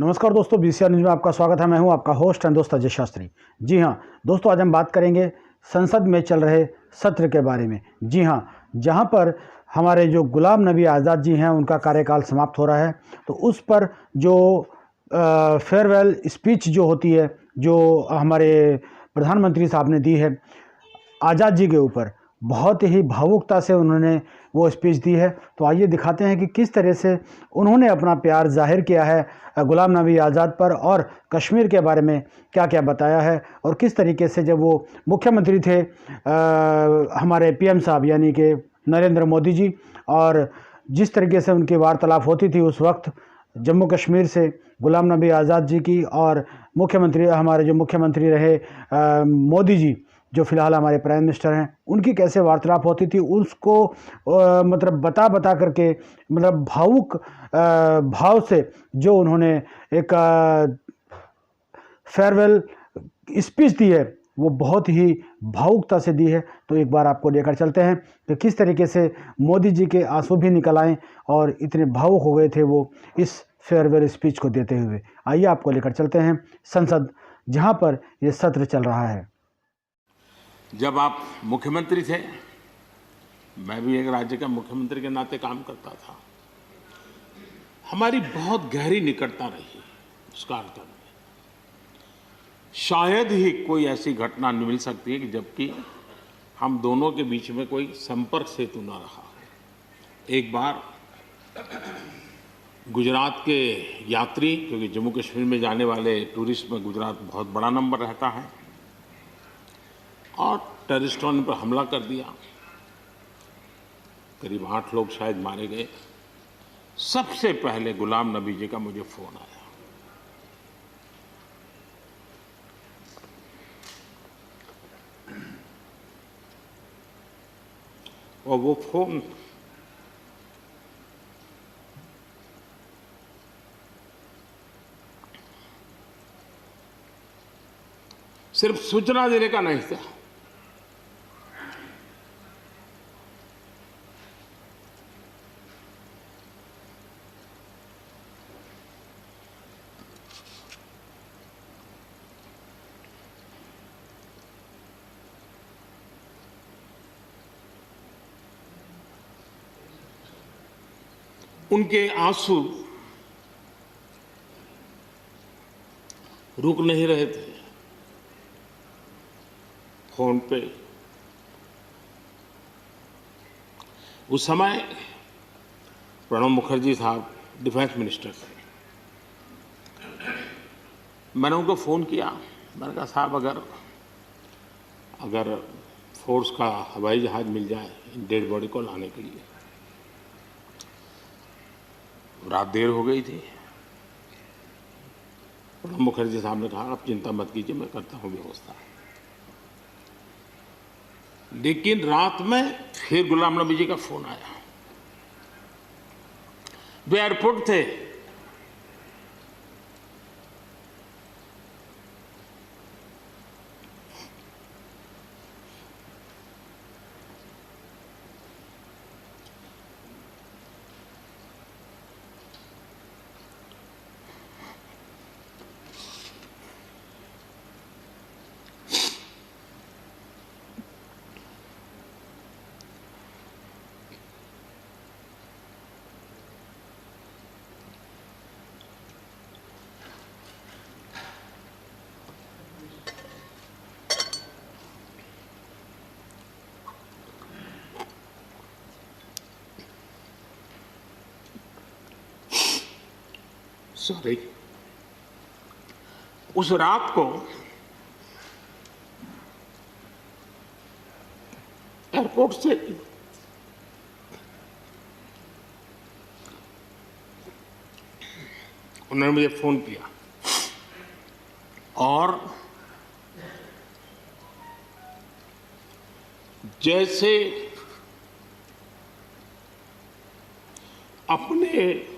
नमस्कार दोस्तों, BCR news में आपका स्वागत है। मैं हूं आपका होस्ट एंड दोस्त अजय शास्त्री। जी हां दोस्तों, आज हम बात करेंगे संसद में चल रहे सत्र के बारे में। जी हां, जहां पर हमारे जो गुलाम नबी आज़ाद जी हैं उनका कार्यकाल समाप्त हो रहा है, तो उस पर जो फेयरवेल स्पीच जो होती है, जो हमारे प्रधानमंत्री साहब ने दी है आज़ाद जी के ऊपर, बहुत ही भावुकता से उन्होंने वो स्पीच दी है। तो आइए दिखाते हैं कि किस तरह से उन्होंने अपना प्यार जाहिर किया है गुलाम नबी आज़ाद पर, और कश्मीर के बारे में क्या क्या बताया है, और किस तरीके से जब वो मुख्यमंत्री थे हमारे पीएम साहब यानी कि नरेंद्र मोदी जी, और जिस तरीके से उनकी वार्तालाप होती थी उस वक्त जम्मू कश्मीर से गुलाम नबी आज़ाद जी की, और मुख्यमंत्री हमारे जो मुख्यमंत्री रहे मोदी जी, जो फिलहाल हमारे प्राइम मिनिस्टर हैं, उनकी कैसे वार्तालाप होती थी उसको मतलब बता करके, मतलब भावुक भाव से जो उन्होंने एक फेयरवेल स्पीच दी है, वो बहुत ही भावुकता से दी है। तो एक बार आपको लेकर चलते हैं कि किस तरीके से मोदी जी के आंसू भी निकल आए और इतने भावुक हो गए थे वो इस फेयरवेल स्पीच को देते हुए। आइए आपको लेकर चलते हैं संसद, जहां पर ये सत्र चल रहा है। जब आप मुख्यमंत्री थे, मैं भी एक राज्य का मुख्यमंत्री के नाते काम करता था। हमारी बहुत गहरी निकटता रही उस कार्यकाल में। शायद ही कोई ऐसी घटना मिल सकती है कि जबकि हम दोनों के बीच में कोई संपर्क सेतु न रहा हो। एक बार गुजरात के यात्री, क्योंकि जम्मू कश्मीर में जाने वाले टूरिस्ट में गुजरात बहुत बड़ा नंबर रहता है, और टेररिस्टों ने पर हमला कर दिया। करीब 8 लोग शायद मारे गए। सबसे पहले गुलाम नबी जी का मुझे फोन आया। और वो फोन सिर्फ सूचना देने का नहीं था, उनके आंसू रुक नहीं रहे थे। फोन पे उस समय प्रणब मुखर्जी साहब डिफेंस मिनिस्टर थे। मैंने उनको फ़ोन किया। मैंने कहा, साहब अगर फोर्स का हवाई जहाज़ मिल जाए डेड बॉडी को लाने के लिए। रात देर हो गई थी। प्रणब मुखर्जी साहब ने कहा, आप चिंता मत कीजिए, मैं करता हूँ व्यवस्था। लेकिन रात में फिर गुलाम नबी जी का फोन आया। वे एयरपोर्ट थे। सॉरी, उस रात को एयरपोर्ट से उन्होंने मुझे फोन किया, और जैसे अपने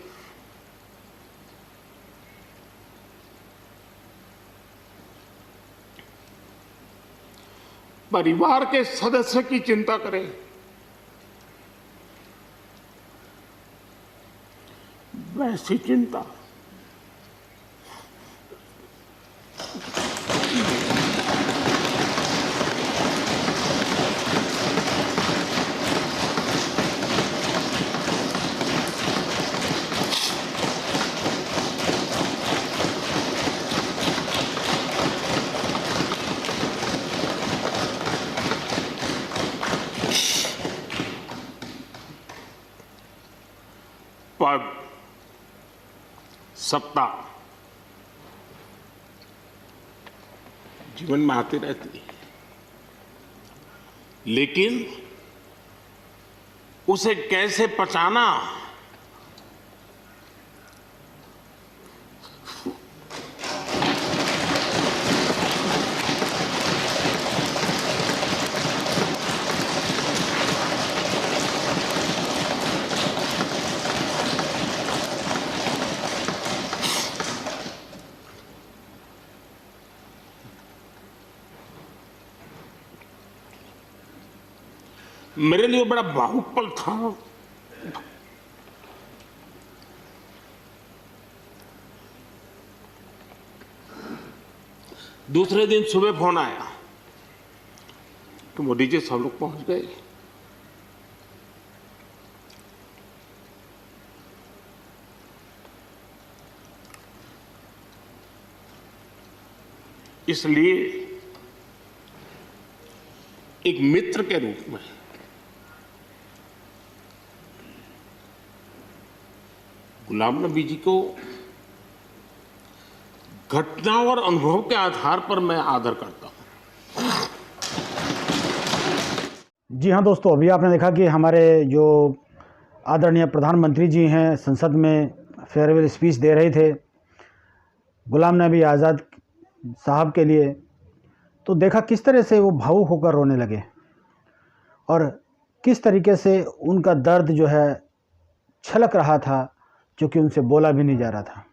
परिवार के सदस्य की चिंता करें, वैसी चिंता सत्ता जीवन में आती रहती है, लेकिन उसे कैसे पचाना, मेरे लिए बड़ा भावुक पल था। दूसरे दिन सुबह फोन आया कि मोदी जी सब लोग पहुंच गए। इसलिए एक मित्र के रूप में गुलाम नबी जी को घटना और अनुभव के आधार पर मैं आदर करता हूं। जी हाँ दोस्तों, अभी आपने देखा कि हमारे जो आदरणीय प्रधानमंत्री जी हैं संसद में फेयरवेल स्पीच दे रहे थे गुलाम नबी आज़ाद साहब के लिए, तो देखा किस तरह से वो भावुक होकर रोने लगे और किस तरीके से उनका दर्द जो है छलक रहा था, जो कि उनसे बोला भी नहीं जा रहा था।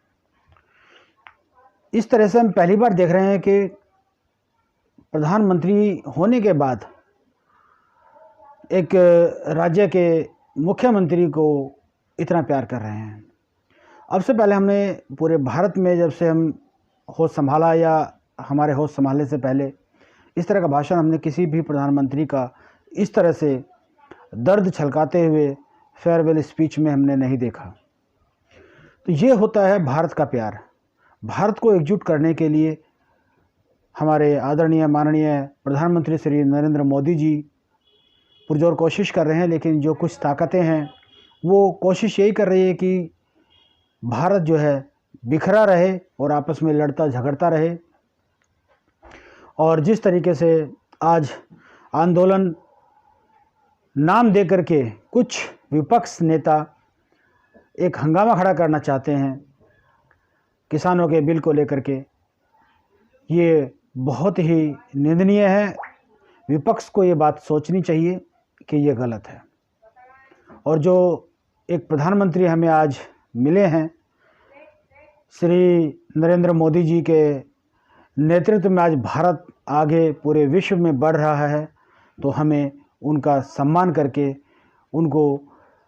इस तरह से हम पहली बार देख रहे हैं कि प्रधानमंत्री होने के बाद एक राज्य के मुख्यमंत्री को इतना प्यार कर रहे हैं। अब से पहले हमने पूरे भारत में जब से हम होश संभाला या हमारे होश संभालने से पहले इस तरह का भाषण हमने किसी भी प्रधानमंत्री का इस तरह से दर्द छलकाते हुए फेयरवेल स्पीच में हमने नहीं देखा। तो ये होता है भारत का प्यार। भारत को एकजुट करने के लिए हमारे आदरणीय माननीय प्रधानमंत्री श्री नरेंद्र मोदी जी पुरजोर कोशिश कर रहे हैं, लेकिन जो कुछ ताकतें हैं वो कोशिश यही कर रही है कि भारत जो है बिखरा रहे और आपस में लड़ता झगड़ता रहे। और जिस तरीके से आज आंदोलन नाम दे करके कुछ विपक्ष नेता एक हंगामा खड़ा करना चाहते हैं किसानों के बिल को लेकर के, ये बहुत ही निंदनीय है। विपक्ष को ये बात सोचनी चाहिए कि ये गलत है। और जो एक प्रधानमंत्री हमें आज मिले हैं श्री नरेंद्र मोदी जी के नेतृत्व में आज भारत आगे पूरे विश्व में बढ़ रहा है, तो हमें उनका सम्मान करके उनको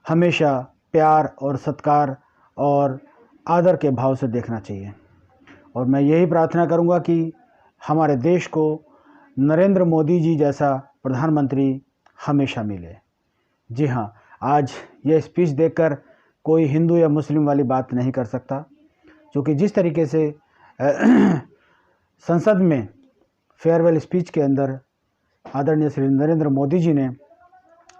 हमेशा प्यार और सत्कार और आदर के भाव से देखना चाहिए। और मैं यही प्रार्थना करूंगा कि हमारे देश को नरेंद्र मोदी जी जैसा प्रधानमंत्री हमेशा मिले। जी हाँ, आज ये स्पीच देखकर कोई हिंदू या मुस्लिम वाली बात नहीं कर सकता, क्योंकि जिस तरीके से संसद में फेयरवेल स्पीच के अंदर आदरणीय श्री नरेंद्र मोदी जी ने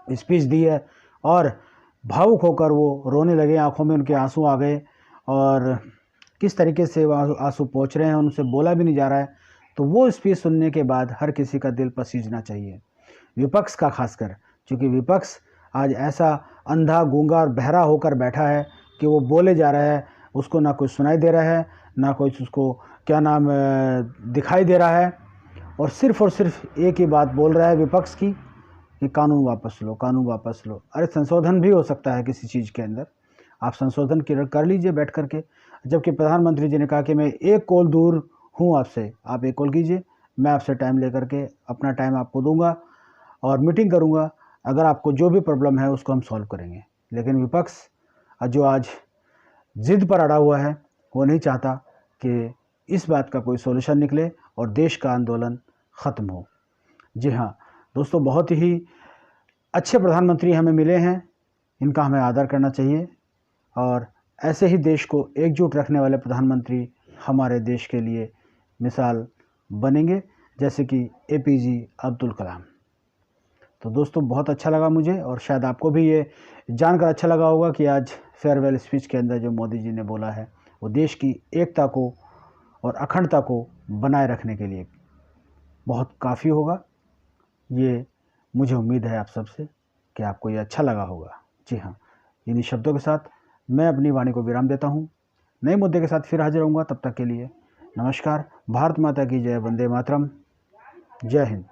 स्पीच दी है और भावुक होकर वो रोने लगे, आंखों में उनके आंसू आ गए और किस तरीके से वो आंसू पहुँच रहे हैं, उनसे बोला भी नहीं जा रहा है। तो वो स्पीच सुनने के बाद हर किसी का दिल पसीजना चाहिए, विपक्ष का खासकर, क्योंकि विपक्ष आज ऐसा अंधा गूंगा और बहरा होकर बैठा है कि वो बोले जा रहा है, उसको ना कुछ सुनाई दे रहा है, ना कुछ उसको क्या नाम दिखाई दे रहा है, और सिर्फ एक ही बात बोल रहा है विपक्ष की कि कानून वापस लो, कानून वापस लो। अरे संशोधन भी हो सकता है किसी चीज़ के अंदर, आप संशोधन कर लीजिए बैठ करके। जबकि प्रधानमंत्री जी ने कहा कि मैं एक कॉल दूर हूँ आपसे, आप एक कॉल कीजिए, मैं आपसे टाइम लेकर के अपना टाइम आपको दूंगा और मीटिंग करूंगा, अगर आपको जो भी प्रॉब्लम है उसको हम सॉल्व करेंगे। लेकिन विपक्ष जो आज जिद पर अड़ा हुआ है वो नहीं चाहता कि इस बात का कोई सॉल्यूशन निकले और देश का आंदोलन ख़त्म हो। जी हाँ दोस्तों, बहुत ही अच्छे प्रधानमंत्री हमें मिले हैं, इनका हमें आदर करना चाहिए और ऐसे ही देश को एकजुट रखने वाले प्रधानमंत्री हमारे देश के लिए मिसाल बनेंगे, जैसे कि APJ अब्दुल कलाम। तो दोस्तों बहुत अच्छा लगा मुझे और शायद आपको भी ये जानकर अच्छा लगा होगा कि आज फेयरवेल स्पीच के अंदर जो मोदी जी ने बोला है वो देश की एकता को और अखंडता को बनाए रखने के लिए बहुत काफ़ी होगा। ये मुझे उम्मीद है आप सबसे कि आपको ये अच्छा लगा होगा। जी हाँ, इन्हीं शब्दों के साथ मैं अपनी वाणी को विराम देता हूँ। नए मुद्दे के साथ फिर हाजिर होऊंगा। तब तक के लिए नमस्कार। भारत माता की जय। वंदे मातरम। जय हिंद।